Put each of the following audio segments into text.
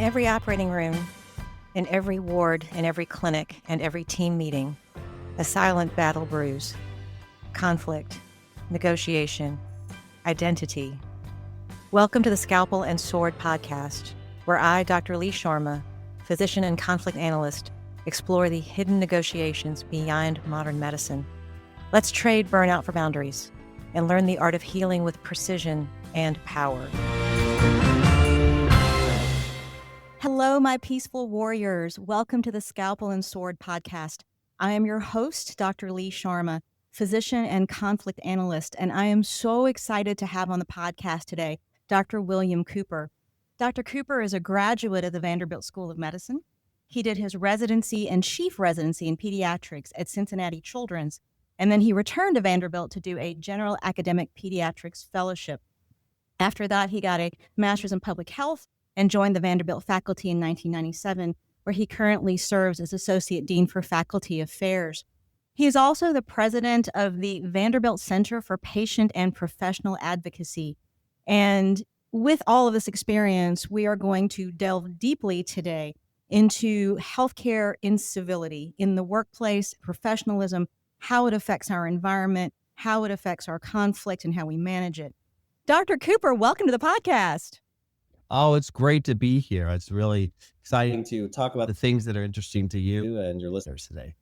In every operating room, in every ward, in every clinic, and every team meeting, a silent battle brews. Conflict, negotiation, identity. Welcome to the Scalpel and Sword podcast, where I, Dr. Lee Sharma, physician and conflict analyst, explore the hidden negotiations beyond modern medicine. Let's trade burnout for boundaries and learn the art of healing with precision and power. Hello, my peaceful warriors. Welcome to the Scalpel and Sword podcast. I am your host, Dr. Lee Sharma, physician and conflict analyst, and I am so excited to have on the podcast today Dr. William Cooper. Dr. Cooper is a graduate of the Vanderbilt School of Medicine. He did his residency and chief residency in pediatrics at Cincinnati Children's, and then he returned to Vanderbilt to do a general academic pediatrics fellowship. After that, he got a master's in public health and joined the Vanderbilt faculty in 1997, where he currently serves as Associate Dean for Faculty Affairs. He is also the president of the Vanderbilt Center for Patient and Professional Advocacy. And with all of this experience, we are going to delve deeply today into healthcare incivility in the workplace, professionalism, how it affects our environment, how it affects our conflict, and how we manage it. Dr. Cooper, welcome to the podcast. Oh, it's great to be here. It's really exciting to talk about the things that are interesting to you and your listeners today.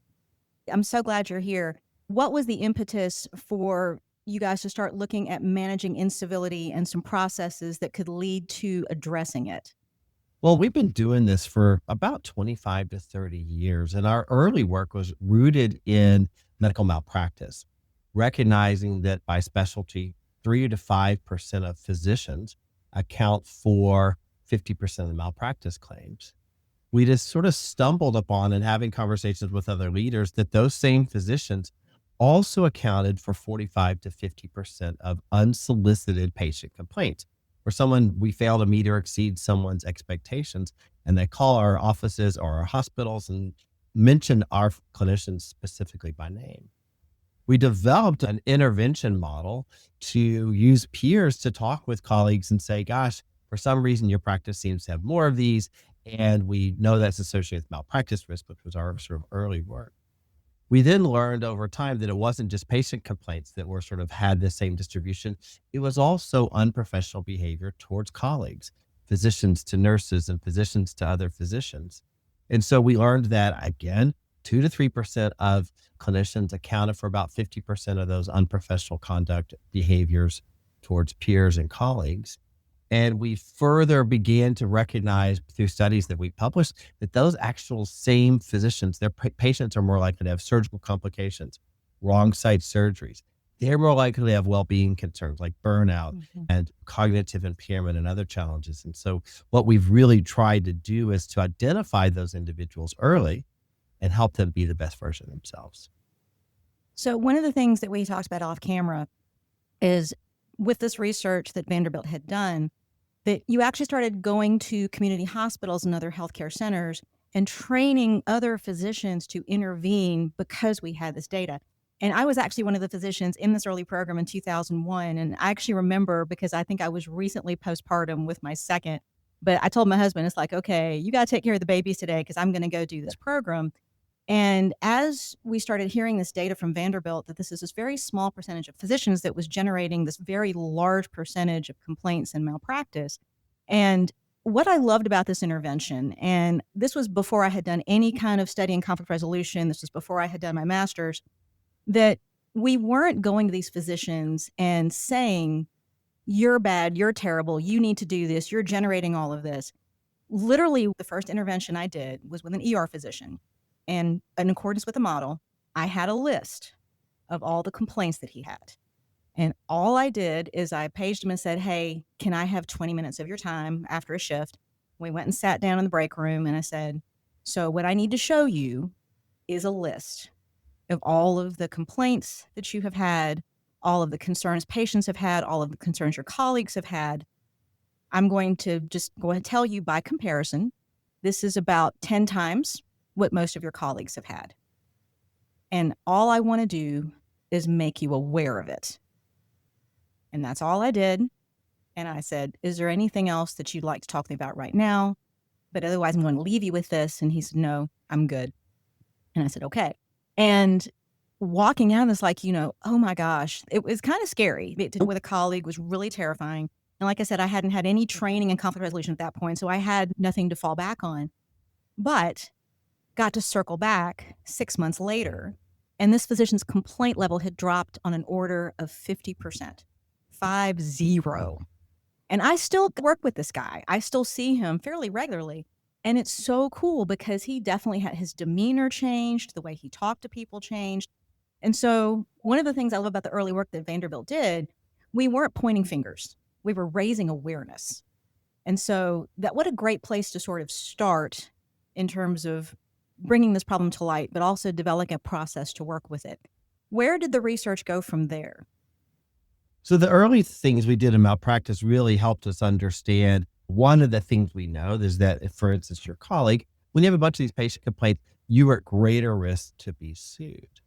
I'm so glad you're here. What was the impetus for you guys to start looking at managing incivility and some processes that could lead to addressing it? Well, we've been doing this for about 25 to 30 years, and our early work was rooted in medical malpractice, recognizing that by specialty, 3 to 5% of physicians account for 50% of the malpractice claims. We just sort of stumbled upon in having conversations with other leaders that those same physicians also accounted for 45 to 50% of unsolicited patient complaints, where we fail to meet or exceed someone's expectations, and they call our offices or our hospitals and mention our clinicians specifically by name. We developed an intervention model to use peers to talk with colleagues and say, gosh, for some reason, your practice seems to have more of these. And we know that's associated with malpractice risk, which was our sort of early work. We then learned over time that it wasn't just patient complaints that were sort of had the same distribution. It was also unprofessional behavior towards colleagues, physicians to nurses and physicians to other physicians. And so we learned that, again, 2 to 3% of clinicians accounted for about 50% of those unprofessional conduct behaviors towards peers and colleagues. And we further began to recognize through studies that we published that those actual same physicians, their patients are more likely to have surgical complications, wrong site surgeries. They're more likely to have well-being concerns like burnout and cognitive impairment and other challenges. And so what we've really tried to do is to identify those individuals early and help them be the best version of themselves. So one of the things that we talked about off camera is with this research that Vanderbilt had done, that you actually started going to community hospitals and other healthcare centers and training other physicians to intervene because we had this data. And I was actually one of the physicians in this early program in 2001. And I actually remember because I think I was recently postpartum with my second, but I told my husband, it's like, okay, you got to take care of the babies today because I'm going to go do this program. And as we started hearing this data from Vanderbilt, that this is this very small percentage of physicians that was generating this very large percentage of complaints and malpractice. And what I loved about this intervention, and this was before I had done any kind of study in conflict resolution, this was before I had done my master's, that we weren't going to these physicians and saying, you're bad, you're terrible, you need to do this, you're generating all of this. Literally, the first intervention I did was with an ER physician. And in accordance with the model, I had a list of all the complaints that he had. And all I did is I paged him and said, hey, can I have 20 minutes of your time after a shift? We went and sat down in the break room and I said, so what I need to show you is a list of all of the complaints that you have had, all of the concerns patients have had, all of the concerns your colleagues have had. I'm going to just go ahead and tell you by comparison, this is about 10 times what most of your colleagues have had. And all I want to do is make you aware of it. And that's all I did. And I said, is there anything else that you'd like to talk to me about right now? but otherwise I'm going to leave you with this. And he said, no, I'm good. And I said, okay. And walking out is like, oh my gosh, it was kind of scary. With a colleague was really terrifying. And like I said, I hadn't had any training in conflict resolution at that point. So I had nothing to fall back on, but got to circle back 6 months later. And this physician's complaint level had dropped on an order of 50%, 50. And I still work with this guy. I still see him fairly regularly. And it's so cool because he definitely had his demeanor changed, the way he talked to people changed. And so one of the things I love about the early work that Vanderbilt did, we weren't pointing fingers. We were raising awareness. And so what a great place to sort of start in terms of bringing this problem to light, but also developing a process to work with it. Where did the research go from there? So the early things we did in malpractice really helped us understand one of the things we know is that, if, for instance, your colleague, when you have a bunch of these patient complaints, you are at greater risk to be sued.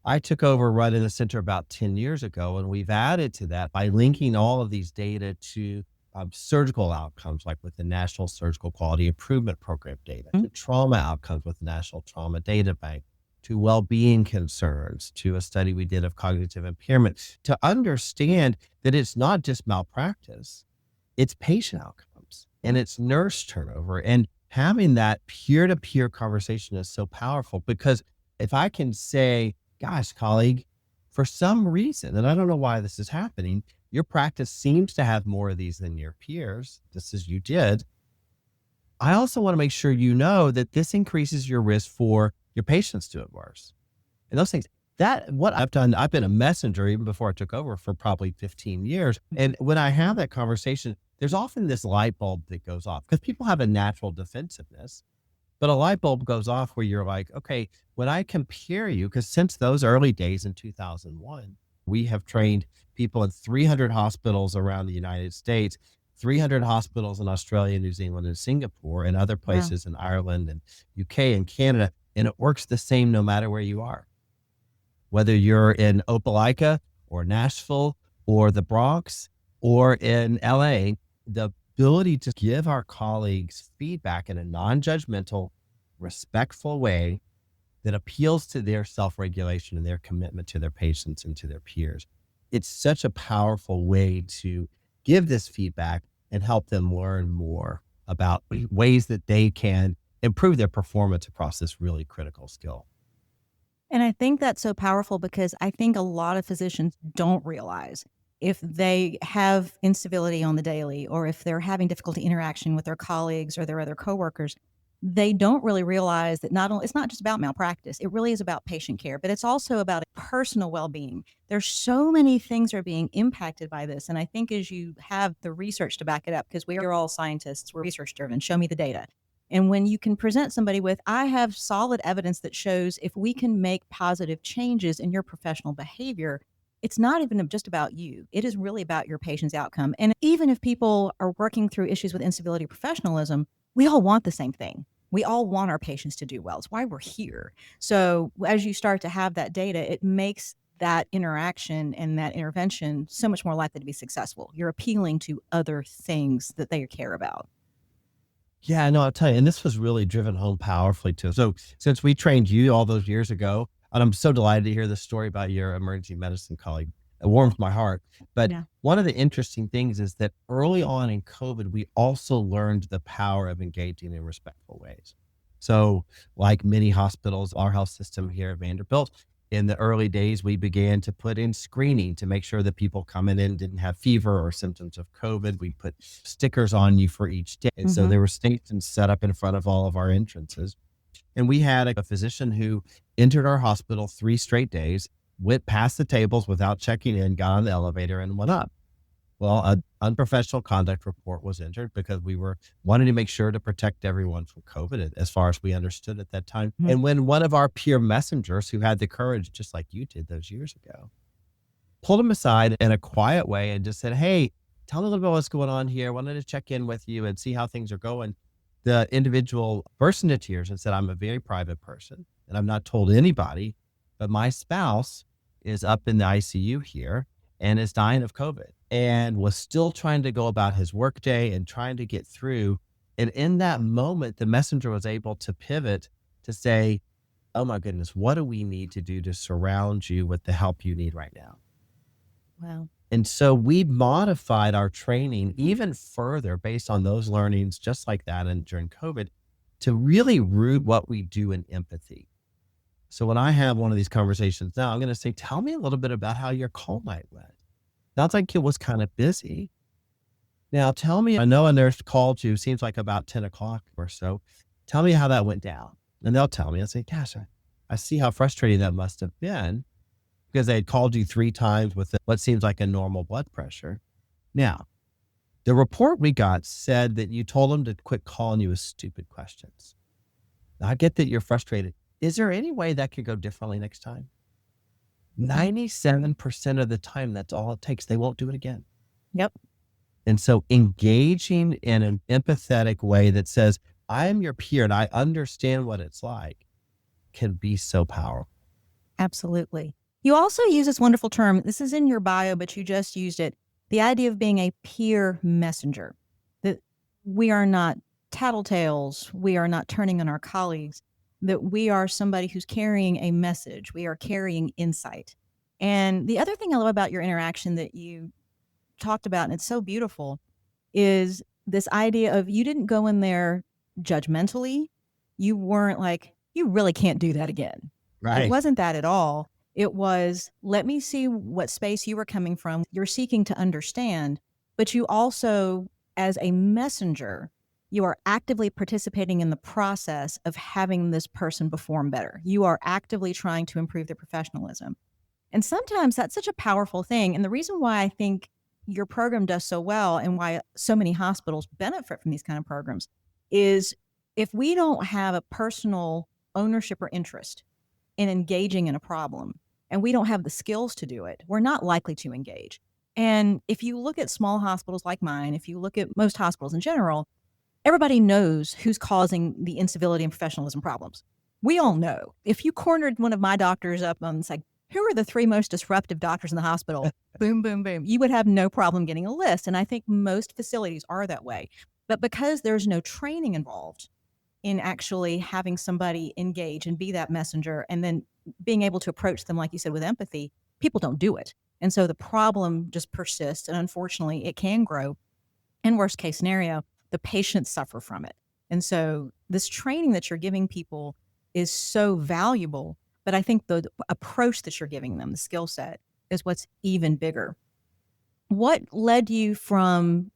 I took over running the center about 10 years ago, and we've added to that by linking all of these data to surgical outcomes, like with the National Surgical Quality Improvement Program data, to trauma outcomes with the National Trauma Data Bank, to well-being concerns, to a study we did of cognitive impairment, to understand that it's not just malpractice, it's patient outcomes and it's nurse turnover. And having that peer-to-peer conversation is so powerful, because if I can say, gosh, colleague, for some reason, and I don't know why this is happening, your practice seems to have more of these than your peers, just as you did. I also want to make sure you know that this increases your risk for your patients doing worse. And those things, that what I've done, I've been a messenger even before I took over for probably 15 years. And when I have that conversation, there's often this light bulb that goes off because people have a natural defensiveness, but a light bulb goes off where you're like, okay, when I compare you, because since those early days in 2001, we have trained people in 300 hospitals around the United States, 300 hospitals in Australia, New Zealand, and Singapore, and other places in Ireland and UK and Canada. And it works the same no matter where you are. Whether you're in Opelika or Nashville or the Bronx or in LA, the ability to give our colleagues feedback in a non-judgmental, respectful way that appeals to their self-regulation and their commitment to their patients and to their peers. It's such a powerful way to give this feedback and help them learn more about ways that they can improve their performance across this really critical skill. And I think that's so powerful because I think a lot of physicians don't realize if they have incivility on the daily, or if they're having difficulty interaction with their colleagues or their other coworkers, they don't really realize that it's not just about malpractice. It really is about patient care, but it's also about personal well-being. There's so many things are being impacted by this. And I think as you have the research to back it up, because we are all scientists, we're research driven, show me the data. And when you can present somebody with, I have solid evidence that shows if we can make positive changes in your professional behavior, it's not even just about you. It is really about your patient's outcome. And even if people are working through issues with incivility professionalism, we all want the same thing. We all want our patients to do well. It's why we're here. So as you start to have that data, it makes that interaction and that intervention so much more likely to be successful. You're appealing to other things that they care about. Yeah, no, I'll tell you, and this was really driven home powerfully too. So since we trained you all those years ago, and I'm so delighted to hear the story about your emergency medicine colleague. It warms my heart. But one of the interesting things is that early on in COVID, we also learned the power of engaging in respectful ways. So like many hospitals, our health system here at Vanderbilt, in the early days, we began to put in screening to make sure that people coming in didn't have fever or symptoms of COVID. We put stickers on you for each day. And so there were stations set up in front of all of our entrances. And we had a physician who entered our hospital 3 straight days, went past the tables without checking in, got on the elevator and went up. Well, an unprofessional conduct report was entered because we were wanting to make sure to protect everyone from COVID as far as we understood at that time. And when one of our peer messengers who had the courage, just like you did those years ago, pulled him aside in a quiet way and just said, hey, tell me a little bit what's going on here. Wanted to check in with you and see how things are going. The individual burst into tears and said, I'm a very private person and I've not told anybody, but my spouse is up in the ICU here and is dying of COVID and was still trying to go about his workday and trying to get through And in that moment, the messenger was able to pivot to say, oh my goodness, what do we need to do to surround you with the help you need right now? Wow. And so we modified our training even further based on those learnings, just like that. And during COVID, to really root what we do in empathy. So when I have one of these conversations now, I'm going to say, tell me a little bit about how your call night went. Sounds like it was kind of busy. Now tell me, I know a nurse called you, seems like about 10 o'clock or so. Tell me how that went down. And they'll tell me, I say, gosh, I see how frustrating that must have been because they had called you 3 times with what seems like a normal blood pressure. Now, the report we got said that you told them to quit calling you with stupid questions. Now, I get that you're frustrated. Is there any way that could go differently next time? 97% of the time, that's all it takes. They won't do it again. Yep. And so engaging in an empathetic way that says, I am your peer and I understand what it's like can be so powerful. Absolutely. You also use this wonderful term. This is in your bio, but you just used it. The idea of being a peer messenger, that we are not tattletales. We are not turning on our colleagues, that we are somebody who's carrying a message. We are carrying insight. And the other thing I love about your interaction that you talked about, and it's so beautiful, is this idea of you didn't go in there judgmentally. You weren't like, you really can't do that again. Right. It wasn't that at all. It was, let me see what space you were coming from. You're seeking to understand, but you also, as a messenger, you are actively participating in the process of having this person perform better. You are actively trying to improve their professionalism. And sometimes that's such a powerful thing. And the reason why I think your program does so well and why so many hospitals benefit from these kind of programs is if we don't have a personal ownership or interest in engaging in a problem, and we don't have the skills to do it, we're not likely to engage. And if you look at small hospitals like mine, if you look at most hospitals in general, everybody knows who's causing the incivility and professionalism problems. We all know. If you cornered one of my doctors up on, it's like, who are the 3 most disruptive doctors in the hospital? Boom, boom, boom. You would have no problem getting a list. And I think most facilities are that way. But because there's no training involved in actually having somebody engage and be that messenger and then being able to approach them, like you said, with empathy, people don't do it. And so the problem just persists. And unfortunately, it can grow. In worst case scenario, the patients suffer from it. And so this training that you're giving people is so valuable. But I think the approach that you're giving them, the skill set, is what's even bigger. What led you from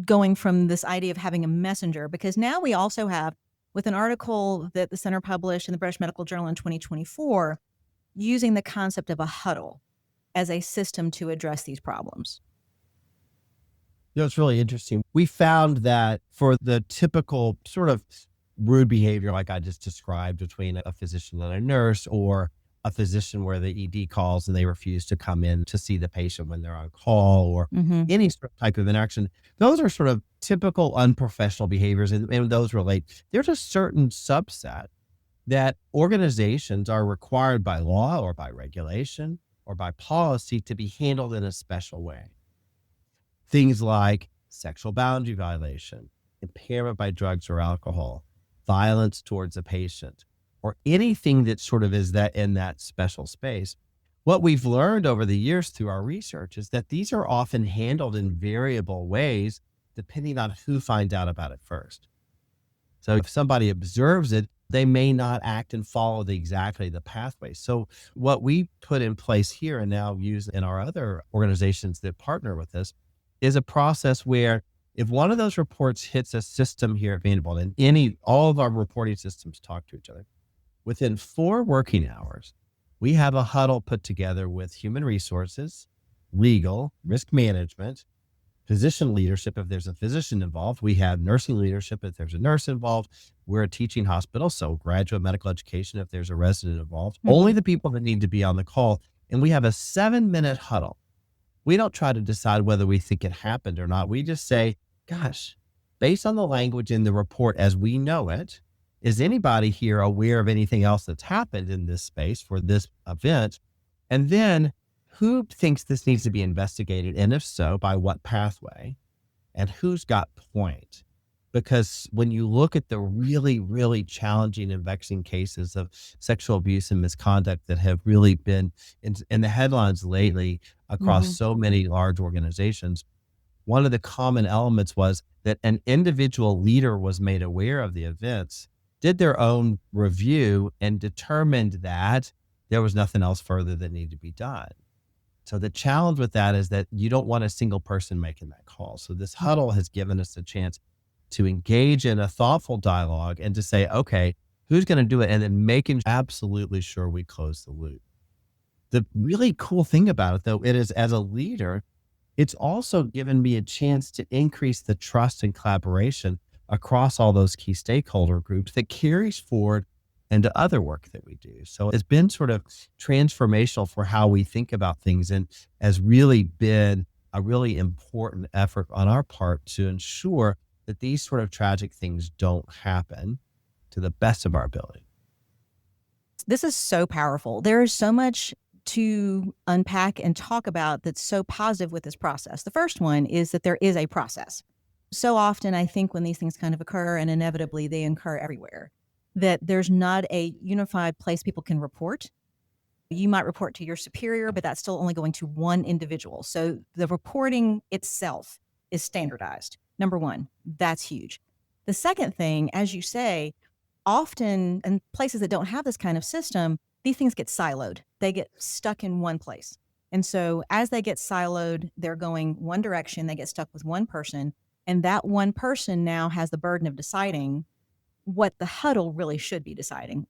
going from this idea of having a messenger? Because now we also have, with an article that the center published in the British Medical Journal in 2024, using the concept of a huddle as a system to address these problems. You know, it's really interesting. We found that for the typical sort of rude behavior, like I just described, between a physician and a nurse, or a physician where the ED calls and they refuse to come in to see the patient when they're on call, or any sort of type of interaction, those are sort of typical unprofessional behaviors, and those relate. There's a certain subset that organizations are required by law or by regulation or by policy to be handled in a special way. Things like sexual boundary violation, impairment by drugs or alcohol, violence towards a patient, or anything that sort of is that in that special space. What we've learned over the years through our research is that these are often handled in variable ways depending on who finds out about it first. So if somebody observes it, they may not act and follow exactly the pathway. So what we put in place here and now use in our other organizations that partner with us is a process where if one of those reports hits a system here at Vanderbilt, and all of our reporting systems talk to each other, within 4 working hours, we have a huddle put together with human resources, legal, risk management, physician leadership if there's a physician involved. We have nursing leadership if there's a nurse involved. We're a teaching hospital, so graduate medical education if there's a resident involved. Only the people that need to be on the call. And we have a 7-minute huddle. We don't try to decide whether we think it happened or not. We just say, gosh, based on the language in the report as we know it, is anybody here aware of anything else that's happened in this space for this event? And then who thinks this needs to be investigated? And if so, by what pathway? And who's got point? because when you look at the really, really challenging and vexing cases of sexual abuse and misconduct that have really been in the headlines lately across Hmm. so many large organizations, one of the common elements was that an individual leader was made aware of the events, did their own review, and determined that there was nothing else further that needed to be done. So the challenge with that is that you don't want a single person making that call. So this huddle has given us a chance to engage in a thoughtful dialogue and to say, okay, who's going to do it? And then making absolutely sure we close the loop. The really cool thing about it, though, it is as a leader, it's also given me a chance to increase the trust and collaboration across all those key stakeholder groups that carries forward into other work that we do. So it's been sort of transformational for how we think about things and has really been a really important effort on our part to ensure that these sort of tragic things don't happen to the best of our ability. This is so powerful. There is so much to unpack and talk about that's so positive with this process. The first one is that there is a process. So often, I think when these things kind of occur, and inevitably they occur everywhere, that there's not a unified place people can report. You might report to your superior, but that's still only going to one individual. So the reporting itself is standardized. Number one, that's huge. The second thing, as you say, often in places that don't have this kind of system, these things get siloed. They get stuck in one place. And so as they get siloed, they're going one direction, they get stuck with one person. And that one person now has the burden of deciding what the huddle really should be deciding.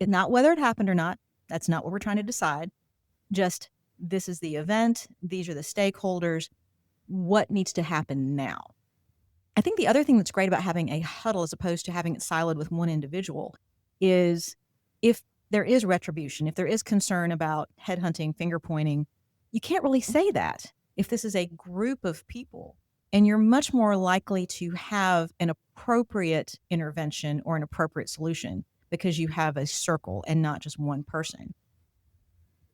It's not whether it happened or not. That's not what we're trying to decide. Just this is the event. These are the stakeholders. What needs to happen now? I think the other thing that's great about having a huddle as opposed to having it siloed with one individual is if there is retribution, if there is concern about headhunting, finger pointing, you can't really say that if this is a group of people. And you're much more likely to have an appropriate intervention or an appropriate solution because you have a circle and not just one person.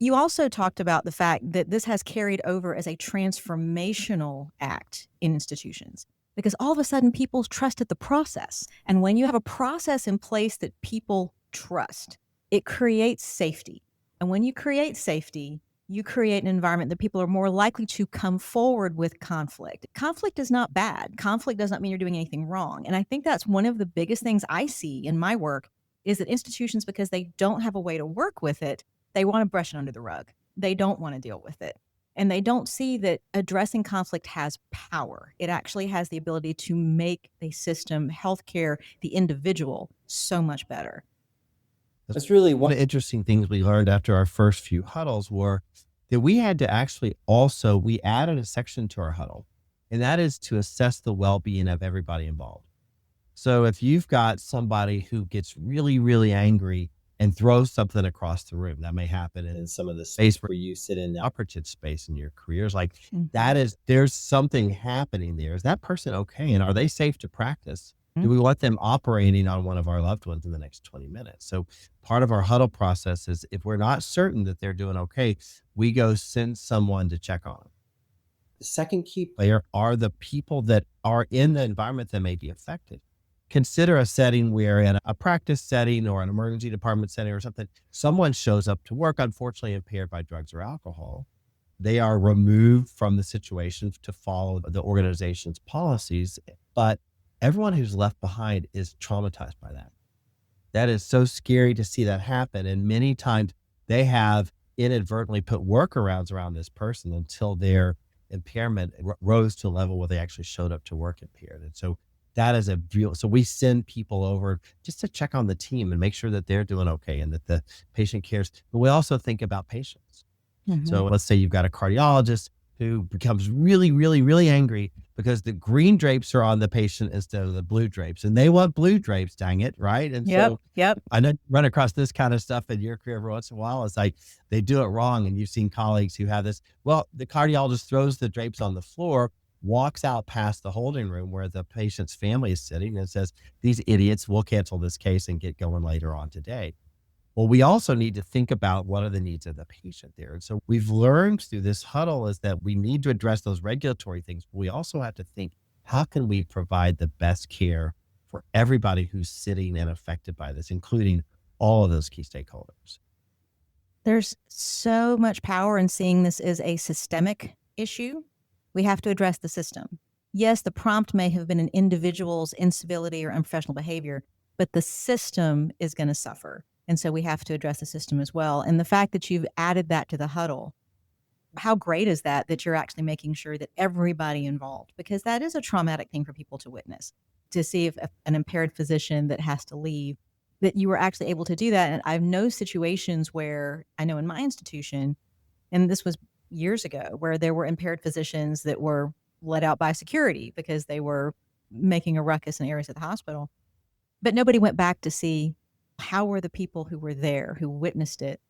You also talked about the fact that this has carried over as a transformational act in institutions because all of a sudden people trusted the process. And when you have a process in place that people trust, it creates safety. And when you create safety, you create an environment that people are more likely to come forward with conflict. Conflict is not bad. Conflict does not mean you're doing anything wrong. And I think that's one of the biggest things I see in my work is that institutions, because they don't have a way to work with it, they want to brush it under the rug. They don't want to deal with it. And they don't see that addressing conflict has power. It actually has the ability to make the system, healthcare, the individual so much better. That's really one of the interesting things we learned after our first few huddles were that we had to actually also, we added a section to our huddle, and that is to assess the well-being of everybody involved. So if you've got somebody who gets really, really angry and throws something across the room, that may happen in some of the space where you sit in the operative space in your careers, like that is, there's something happening there. Is that person okay? And are they safe to practice? Do we want them operating on one of our loved ones in the next 20 minutes? So part of our huddle process is if we're not certain that they're doing okay, we go send someone to check on them. The second key player are the people that are in the environment that may be affected. Consider a setting where in a practice setting or an emergency department setting or something, someone shows up to work, unfortunately impaired by drugs or alcohol. They are removed from the situation to follow the organization's policies, but everyone who's left behind is traumatized by that. That is so scary to see that happen. And many times they have inadvertently put workarounds around this person until their impairment rose to a level where they actually showed up to work impaired. And so that is a real, so we send people over just to check on the team and make sure that they're doing okay and that the patient cares. But we also think about patients. So let's say you've got a cardiologist who becomes really, really, really angry because the green drapes are on the patient instead of the blue drapes, and they want blue drapes, dang it, right? And so I know you run across this kind of stuff in your career every once in a while. It's like they do it wrong, and you've seen colleagues who have this. Well, the cardiologist throws the drapes on the floor, walks out past the holding room where the patient's family is sitting and says, "These idiots, we'll cancel this case and get going later on today." Well, we also need to think about what are the needs of the patient there. And so we've learned through this huddle is that we need to address those regulatory things, but we also have to think how can we provide the best care for everybody who's sitting and affected by this, including all of those key stakeholders? There's so much power in seeing this as a systemic issue. We have to address the system. Yes, the prompt may have been an individual's incivility or unprofessional behavior, but the system is going to suffer. And so we have to address the system as well. And the fact that you've added that to the huddle, how great is that, that you're actually making sure that everybody involved, because that is a traumatic thing for people to witness, to see if an impaired physician that has to leave, that you were actually able to do that. And I've known situations where I know in my institution, and this was years ago, where there were impaired physicians that were let out by security because they were making a ruckus in areas of the hospital. But nobody went back to see how were the people who were there, who witnessed it,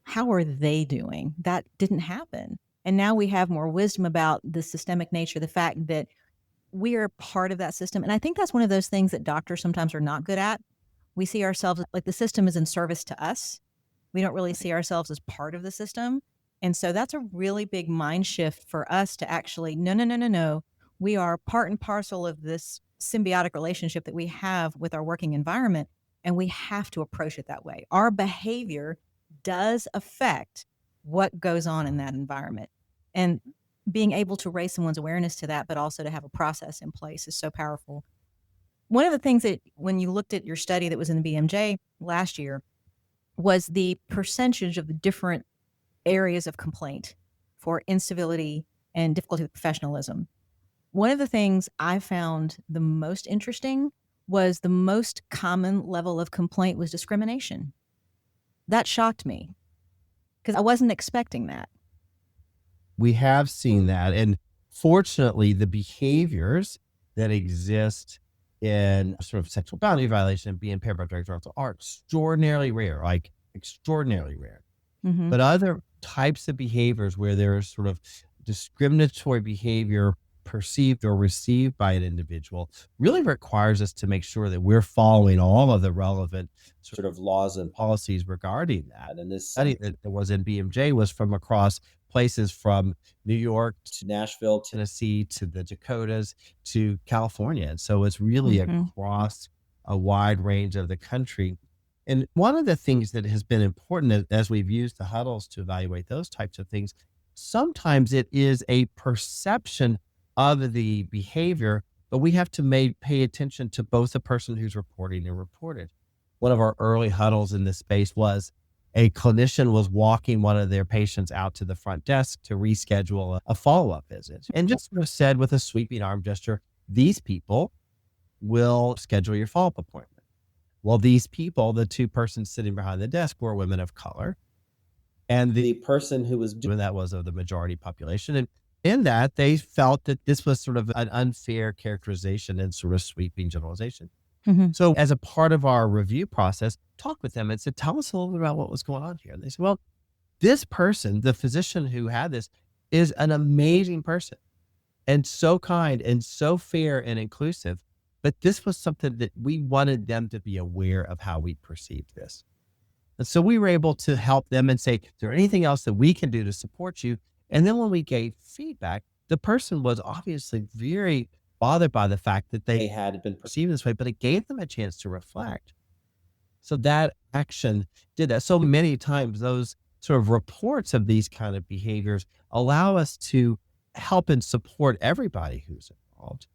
how are they doing? That didn't happen. And now we have more wisdom about the systemic nature, the fact that we are part of that system. And I think that's one of those things that doctors sometimes are not good at. We see ourselves like the system is in service to us. We don't really see ourselves as part of the system. And so that's a really big mind shift for us to actually, no, no, no, no, no. We are part and parcel of this symbiotic relationship that we have with our working environment. And we have to approach it that way. Our behavior does affect what goes on in that environment. And being able to raise someone's awareness to that, but also to have a process in place is so powerful. One of the things that when you looked at your study that was in the BMJ last year was the percentage of the different areas of complaint for incivility and difficulty with professionalism. One of the things I found the most interesting was the most common level of complaint was discrimination. That shocked me because I wasn't expecting that. We have seen that. And fortunately, the behaviors that exist in sort of sexual boundary violation and being impaired by direct are extraordinarily rare, like extraordinarily rare. Mm-hmm. But other types of behaviors where there's sort of discriminatory behavior perceived or received by an individual really requires us to make sure that we're following all of the relevant sort of laws and policies regarding that. And this study that was in BMJ was from across places from New York to Nashville, Tennessee, to the Dakotas, to California. And so it's really across a wide range of the country. And one of the things that has been important as we've used the huddles to evaluate those types of things, sometimes it is a perception of the behavior, but we have to pay attention to both the person who's reporting and reported. One of our early huddles in this space was a clinician was walking one of their patients out to the front desk to reschedule a follow-up visit and just sort of said with a sweeping arm gesture, these people will schedule your follow-up appointment. Well, these people, the two persons sitting behind the desk, were women of color. And the person who was doing that was of the majority population. And in that, they felt that this was sort of an unfair characterization and sort of sweeping generalization. So as a part of our review process, talk with them and said, tell us a little bit about what was going on here. And they said, well, this person, the physician who had this, is an amazing person and so kind and so fair and inclusive. But this was something that we wanted them to be aware of how we perceived this. And so we were able to help them and say, is there anything else that we can do to support you? And then when we gave feedback, the person was obviously very bothered by the fact that they had been perceived this way, but it gave them a chance to reflect. So that action did that. So many times those sort of reports of these kind of behaviors allow us to help and support everybody who's involved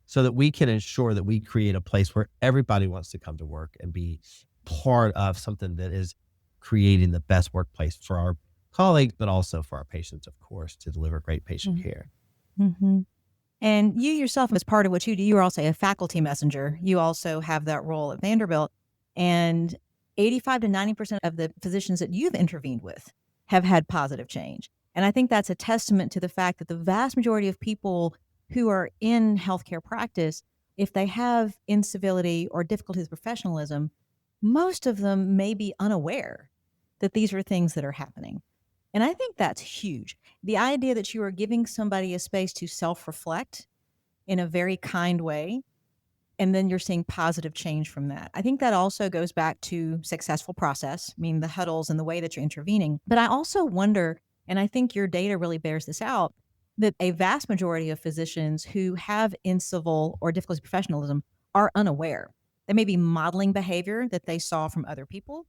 so that we can ensure that we create a place where everybody wants to come to work and be part of something that is creating the best workplace for our colleagues, but also for our patients, of course, to deliver great patient care. And you yourself, as part of what you do, you are also a faculty messenger. You also have that role at Vanderbilt. And 85 to 90% of the physicians that you've intervened with have had positive change. And I think that's a testament to the fact that the vast majority of people who are in healthcare practice, if they have incivility or difficulties with professionalism, most of them may be unaware that these are things that are happening. And I think that's huge. The idea that you are giving somebody a space to self-reflect in a very kind way, and then you're seeing positive change from that. I think that also goes back to successful process, I mean, the huddles and the way that you're intervening. But I also wonder, and I think your data really bears this out, that a vast majority of physicians who have incivil or difficulty with professionalism are unaware. They may be modeling behavior that they saw from other people.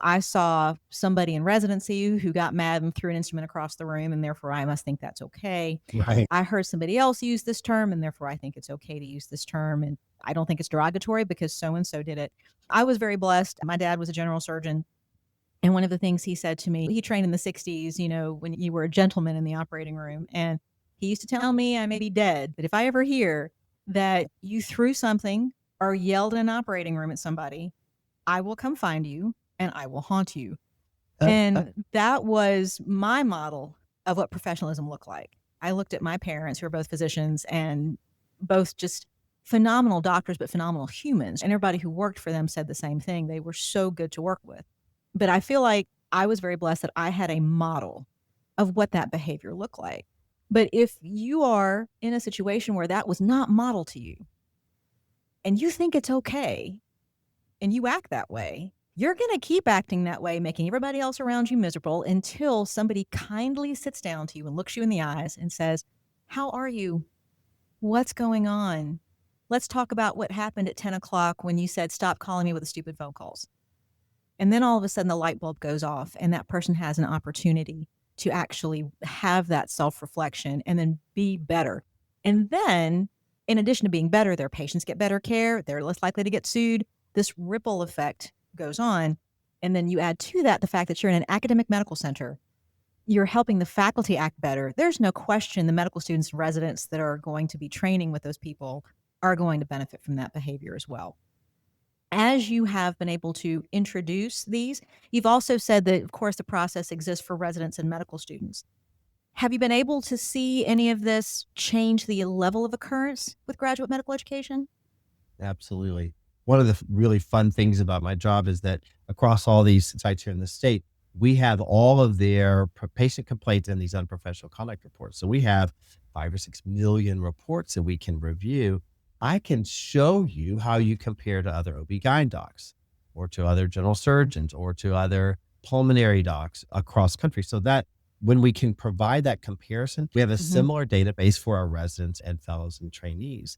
I saw somebody in residency who got mad and threw an instrument across the room, and therefore I must think that's okay. Right. I heard somebody else use this term, and therefore I think it's okay to use this term. And I don't think it's derogatory because so and so did it. I was very blessed. My dad was a general surgeon. And one of the things he said to me, he trained in the 60s, when you were a gentleman in the operating room. And he used to tell me I may be dead, but if I ever hear that you threw something or yelled in an operating room at somebody, I will come find you and I will haunt you. And that was my model of what professionalism looked like. I looked at my parents, who are both physicians and both just phenomenal doctors, but phenomenal humans. And everybody who worked for them said the same thing. They were so good to work with. But I feel like I was very blessed that I had a model of what that behavior looked like. But if you are in a situation where that was not modeled to you and you think it's okay and you act that way, you're going to keep acting that way, making everybody else around you miserable until somebody kindly sits down to you and looks you in the eyes and says, "How are you? What's going on? Let's talk about what happened at 10 o'clock when you said, 'Stop calling me with the stupid phone calls.'" And then all of a sudden the light bulb goes off and that person has an opportunity to actually have that self-reflection and then be better. And then, in addition to being better, their patients get better care, they're less likely to get sued. This ripple effect goes on. And then you add to that the fact that you're in an academic medical center. You're helping the faculty act better. There's no question the medical students and residents that are going to be training with those people are going to benefit from that behavior as well. As you have been able to introduce these, you've also said that, of course, the process exists for residents and medical students. Have you been able to see any of this change the level of occurrence with graduate medical education? Absolutely. One of the really fun things about my job is that across all these sites here in the state, we have all of their patient complaints in these unprofessional conduct reports. So we have 5 or 6 million reports that we can review. I can show you how you compare to other OB-GYN docs or to other general surgeons or to other pulmonary docs across country. So that when we can provide that comparison, we have a similar database for our residents and fellows and trainees.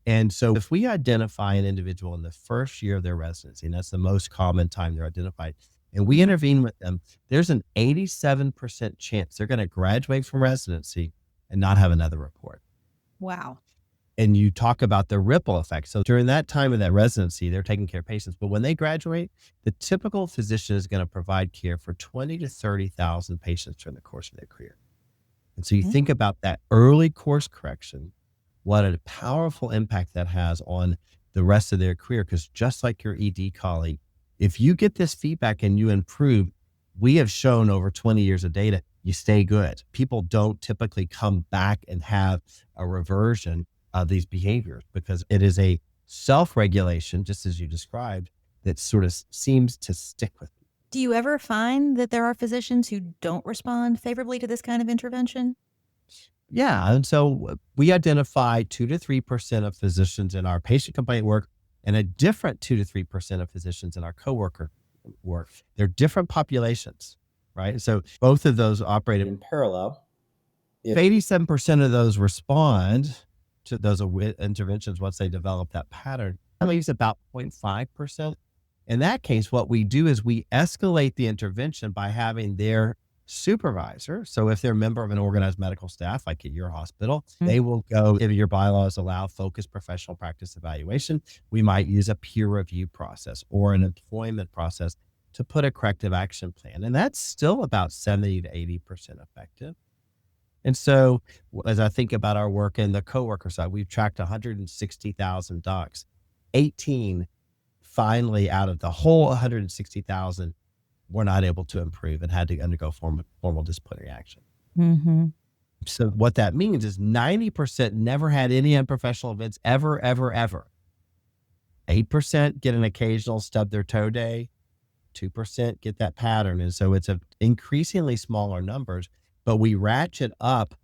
And so if we identify an individual in the first year of their residency, and that's the most common time they're identified, and we intervene with them, there's an 87% chance they're going to graduate from residency and not have another report. Wow. And you talk about the ripple effect. So during that time of that residency, they're taking care of patients. But when they graduate, the typical physician is going to provide care for 20 to 30,000 patients during the course of their career. And so you think about that early course correction, what a powerful impact that has on the rest of their career. Because just like your ED colleague, if you get this feedback and you improve, we have shown over 20 years of data, you stay good. People don't typically come back and have a reversion of these behaviors because it is a self-regulation, just as you described, that sort of seems to stick with you. Do you ever find that there are physicians who don't respond favorably to this kind of intervention? Yeah. And so we identify 2 to 3% of physicians in our patient complaint work and a different 2 to 3% of physicians in our coworker work. They're different populations, right? So both of those operate in parallel. If 87% of those respond to those interventions once they develop that pattern, that leaves about 0.5%. In that case, what we do is we escalate the intervention by having their supervisor. So if they're a member of an organized medical staff, like at your hospital, they will go, if your bylaws allow focused professional practice evaluation, we might use a peer review process or an employment process to put a corrective action plan. And that's still about 70 to 80% effective. And so as I think about our work in the coworker side, we've tracked 160,000 docs, 18 finally out of the whole 160,000 were not able to improve and had to undergo formal disciplinary action. So what that means is 90% never had any unprofessional events ever, ever, ever. 8% get an occasional stub their toe day. 2% get that pattern. And so it's a increasingly smaller numbers, but we ratchet up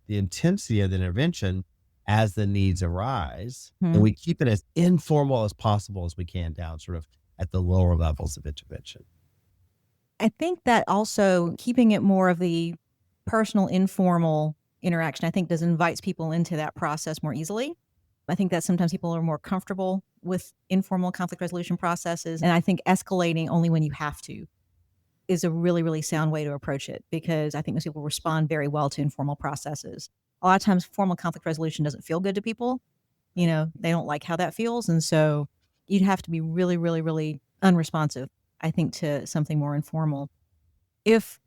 the intensity of the intervention as the needs arise. And we keep it as informal as possible as we can down sort of at the lower levels of intervention. I think that also keeping it more of the personal, informal interaction, I think, does invites people into that process more easily. I think that sometimes people are more comfortable with informal conflict resolution processes. And I think escalating only when you have to is a really, really sound way to approach it, because I think most people respond very well to informal processes. A lot of times, formal conflict resolution doesn't feel good to people. They don't like how that feels. And so you'd have to be really, really, really unresponsive, I think, to something more informal. If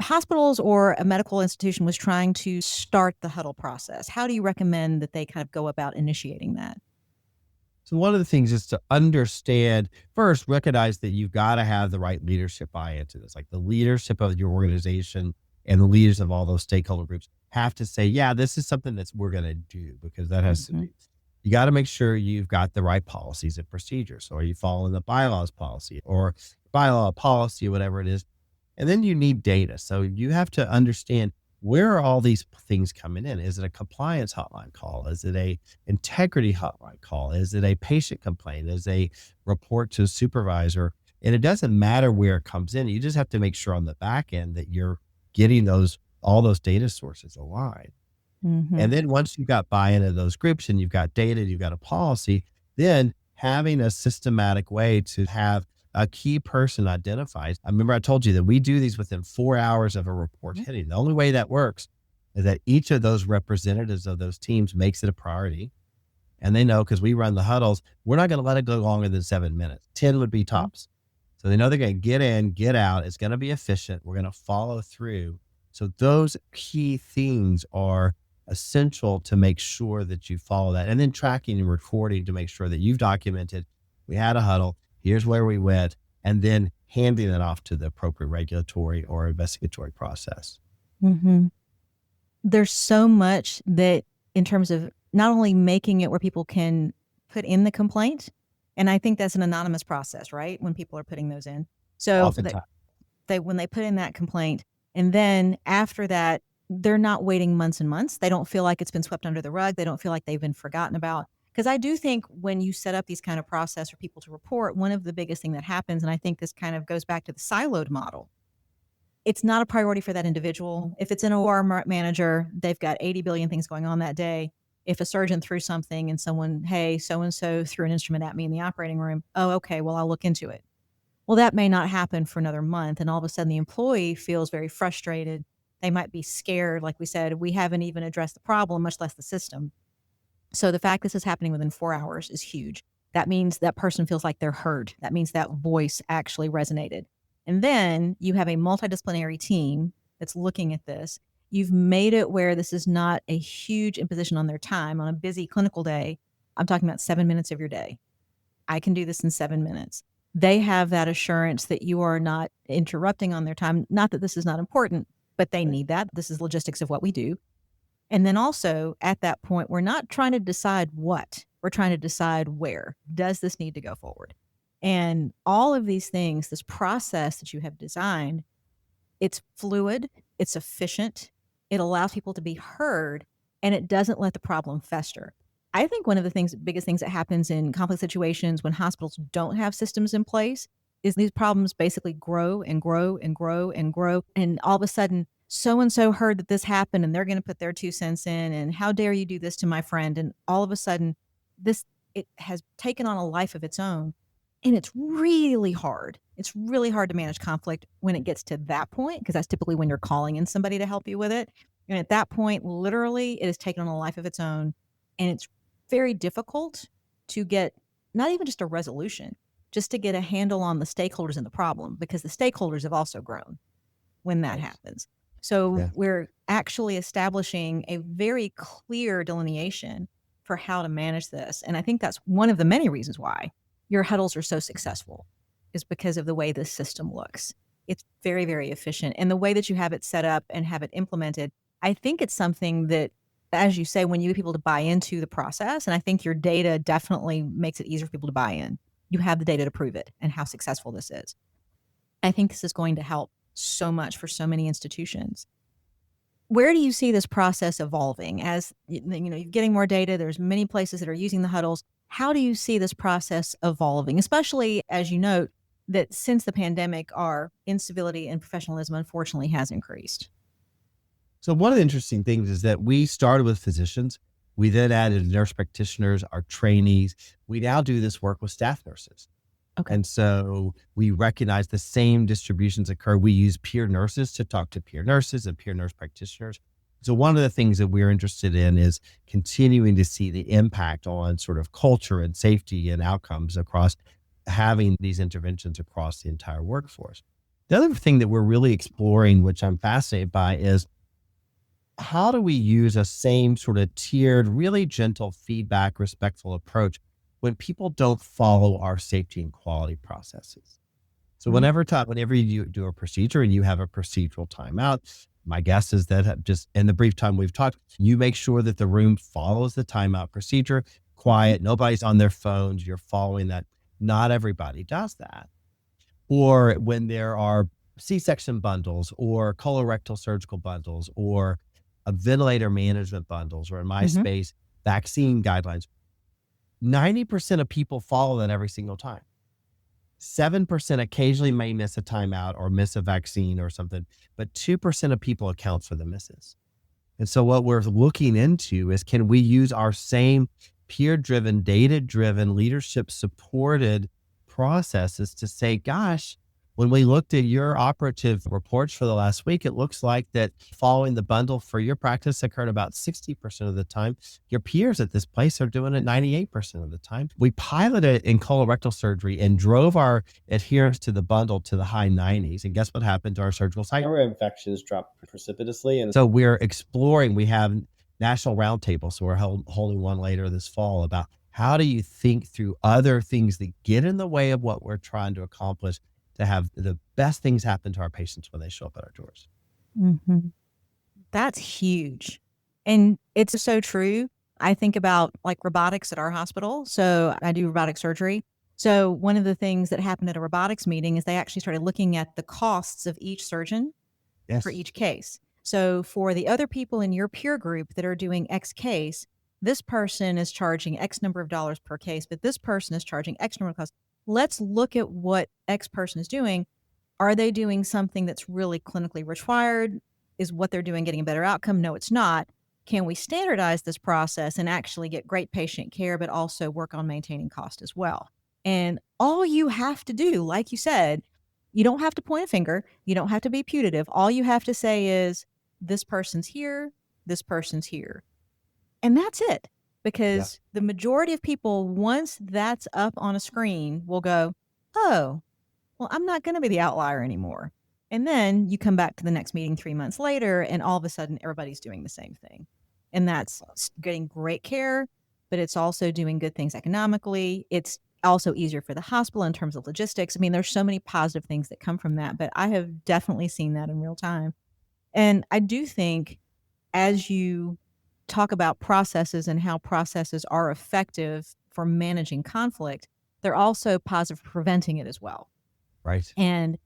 hospitals or a medical institution was trying to start the huddle process, how do you recommend that they kind of go about initiating that? So one of the things is to understand first, recognize that you've got to have the right leadership buy into this. Like the leadership of your organization and the leaders of all those stakeholder groups have to say, yeah, this is something that we're going to do, because that has to Mhm. be, you got to make sure you've got the right policies and procedures. So are you following the bylaws policy or bylaw policy, whatever it is? And then you need data. So you have to understand, where are all these things coming in? Is it a compliance hotline call? Is it a integrity hotline call? Is it a patient complaint? Is it a report to a supervisor? And it doesn't matter where it comes in. You just have to make sure on the back end that you're getting all those data sources aligned. Mhm. And then once you've got buy-in of those groups and you've got data, you've got a policy, then having a systematic way to have a key person identified. I remember I told you that we do these within 4 hours of a report Mhm. hitting. The only way that works is that each of those representatives of those teams makes it a priority. And they know, because we run the huddles, we're not going to let it go longer than 7 minutes. 10 would be Mhm. tops. So they know they're going to get in, get out. It's going to be efficient. We're going to follow through. So those key things are essential to make sure that you follow that. And then tracking and recording to make sure that you've documented, we had a huddle, here's where we went, and then handing it off to the appropriate regulatory or investigatory process. Mhm. There's so much that, in terms of not only making it where people can put in the complaint, and I think that's an anonymous process, right? When people are putting those in. So that Oftentimes, they when they put in that complaint, and then after that, they're not waiting months and months. They don't feel like it's been swept under the rug. They don't feel like they've been forgotten about. Because I do think when you set up these kind of process for people to report, one of the biggest thing that happens, and I think this kind of goes back to the siloed model, it's not a priority for that individual. If it's an OR manager, they've got 80 billion things going on that day. If a surgeon threw something and someone, hey, so and so threw an instrument at me in the operating room, oh, okay, well, I'll look into it. Well, that may not happen for another month. And all of a sudden, the employee feels very frustrated. They might be scared. Like we said, we haven't even addressed the problem, much less the system. So the fact this is happening within 4 hours is huge. That means that person feels like they're heard. That means that voice actually resonated. And then you have a multidisciplinary team that's looking at this. You've made it where this is not a huge imposition on their time on a busy clinical day. I'm talking about 7 minutes of your day. I can do this in 7 minutes. They have that assurance that you are not interrupting on their time. Not that this is not important, but they need that. This is logistics of what we do. And then also at that point, we're not trying to decide what, we're trying to decide where. Does this need to go forward? And all of these things, this process that you have designed, it's fluid, it's efficient, it allows people to be heard, and it doesn't let the problem fester. I think one of the biggest things that happens in conflict situations when hospitals don't have systems in place is these problems basically grow and grow and grow and grow. And all of a sudden, so and so heard that this happened and they're going to put their 2 cents in. And how dare you do this to my friend? And all of a sudden, this it has taken on a life of its own. And it's really hard. It's really hard to manage conflict when it gets to that point, because that's typically when you're calling in somebody to help you with it. And at that point, literally, it has taken on a life of its own. And it's very difficult to get not even just a resolution, just to get a handle on the stakeholders in the problem, because the stakeholders have also grown when that yes. happens. So Yeah. we're actually establishing a very clear delineation for how to manage this. And I think that's one of the many reasons why your huddles are so successful, is because of the way this system looks. It's very, very efficient. And the way that you have it set up and have it implemented, I think it's something that, as you say, when you get people to buy into the process, and I think your data definitely makes it easier for people to buy in. You have the data to prove it and how successful this is. I think this is going to help so much for so many institutions. Where do you see this process evolving as you're getting more data? There's many places that are using the huddles. How do you see this process evolving, especially as you note that since the pandemic, our incivility and professionalism unfortunately has increased? So one of the interesting things is that we started with physicians. We then added nurse practitioners, our trainees. We now do this work with staff nurses. Okay. And so we recognize the same distributions occur. We use peer nurses to talk to peer nurses and peer nurse practitioners. So one of the things that we're interested in is continuing to see the impact on sort of culture and safety and outcomes across having these interventions across the entire workforce. The other thing that we're really exploring, which I'm fascinated by, is how do we use a same sort of tiered, really gentle feedback, respectful approach when people don't follow our safety and quality processes? So Mhm. whenever you do a procedure and you have a procedural timeout, my guess is that just in the brief time we've talked, you make sure that the room follows the timeout procedure, quiet, nobody's on their phones, you're following that. Not everybody does that. Or when there are C-section bundles or colorectal surgical bundles or ventilator management bundles, or in my Mhm. space, vaccine guidelines, 90% of people follow that every single time. 7% occasionally may miss a timeout or miss a vaccine or something, but 2% of people account for the misses. And so what we're looking into is, can we use our same peer-driven, data-driven, leadership-supported processes to say, gosh, when we looked at your operative reports for the last week, it looks like that following the bundle for your practice occurred about 60% of the time. Your peers at this place are doing it 98% of the time. We piloted it in colorectal surgery and drove our adherence to the bundle to the high 90s. And guess what happened to our surgical site? Number of infections dropped precipitously. And So we're exploring, we have national roundtables. So we're holding one later this fall about how do you think through other things that get in the way of what we're trying to accomplish to have the best things happen to our patients when they show up at our doors. Mhm. That's huge. And it's so true. I think about like robotics at our hospital. So I do robotic surgery. So one of the things that happened at a robotics meeting is they actually started looking at the costs of each surgeon for Yes. each case. So for the other people in your peer group that are doing X case, this person is charging X number of dollars per case, but this person is charging X number of costs. Let's look at what X person is doing. Are they doing something that's really clinically required? Is what they're doing getting a better outcome? No, it's not. Can we standardize this process and actually get great patient care, but also work on maintaining cost as well? And all you have to do, like you said, you don't have to point a finger. You don't have to be punitive. All you have to say is, this person's here, this person's here. And that's it. Yeah. Because the majority of people, once that's up on a screen, will go, oh, well, I'm not going to be the outlier anymore. And then you come back to the next meeting 3 months later, and all of a sudden, everybody's doing the same thing. And that's getting great care, but it's also doing good things economically. It's also easier for the hospital in terms of logistics. I mean, there's so many positive things that come from that, but I have definitely seen that in real time. And I do think as you talk about processes and how processes are effective for managing conflict, they're also positive for preventing it as well. Right. And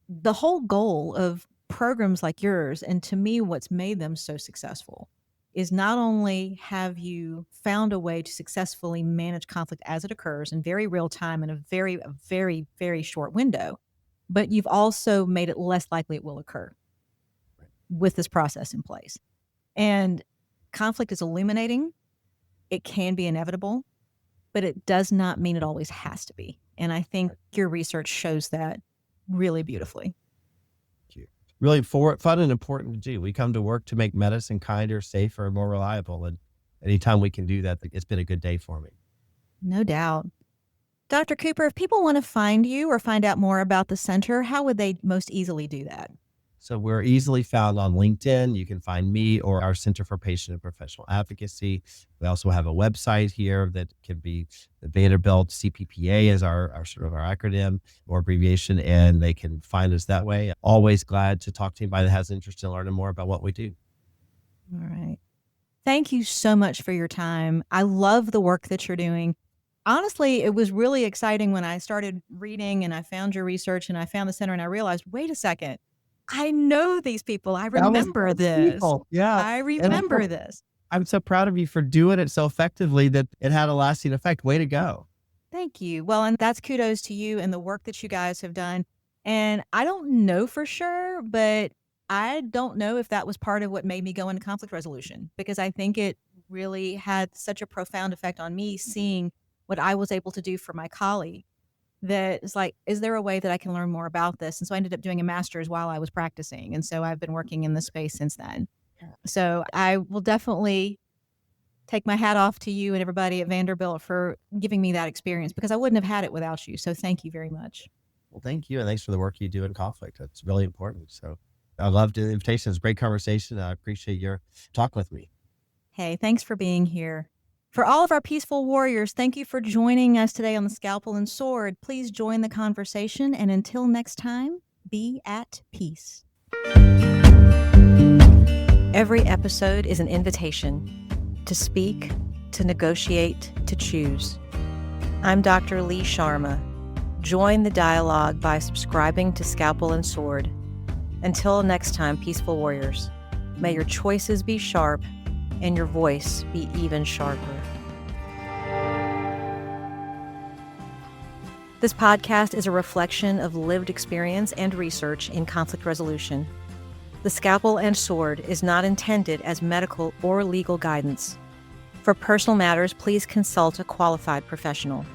the whole goal of programs like yours, and to me, what's made them so successful, is not only have you found a way to successfully manage conflict as it occurs in very real time in a very, very short window, but you've also made it less likely it will occur with this process in place. And conflict is illuminating. It can be inevitable, but it does not mean it always has to be. And I think your research shows that really beautifully. Thank you. Really fun and important to do. We come to work to make medicine kinder, safer, and more reliable. And anytime we can do that, it's been a good day for me. No doubt. Dr. Cooper, if people want to find you or find out more about the center, how would they most easily do that? So we're easily found on LinkedIn. You can find me or our Center for Patient and Professional Advocacy. We also have a website here that can be the Vanderbilt CPPA is our sort of our acronym or abbreviation, and they can find us that way. Always glad to talk to anybody that has interest in learning more about what we do. All right. Thank you so much for your time. I love the work that you're doing. Honestly, it was really exciting when I started reading and I found your research and I found the center and I realized, wait a second, I know these people. I That was remember so this. cool. Yeah. I And remember this. I'm so proud of you for doing it so effectively that it had a lasting effect. Way to go. Thank you. Well, and that's kudos to you and the work that you guys have done. And I don't know for sure, but I don't know if that was part of what made me go into conflict resolution, because I think it really had such a profound effect on me, seeing what I was able to do for my colleague, that it's like, is there a way that I can learn more about this? And so I ended up doing a master's while I was practicing. And so I've been working in this space since then. So I will definitely take my hat off to you and everybody at Vanderbilt for giving me that experience, because I wouldn't have had it without you. So thank you very much. Well, thank you. And thanks for the work you do in conflict. That's really important. So I loved the invitation. It's a great conversation. I appreciate your talk with me. Hey, thanks for being here. For all of our peaceful warriors, thank you for joining us today on the Scalpel and Sword. Please join the conversation. And until next time, be at peace. Every episode is an invitation to speak, to negotiate, to choose. I'm Dr. Lee Sharma. Join the dialogue by subscribing to Scalpel and Sword. Until next time, peaceful warriors, may your choices be sharp and your voice be even sharper. This podcast is a reflection of lived experience and research in conflict resolution. The Scalpel and Sword is not intended as medical or legal guidance. For personal matters, please consult a qualified professional.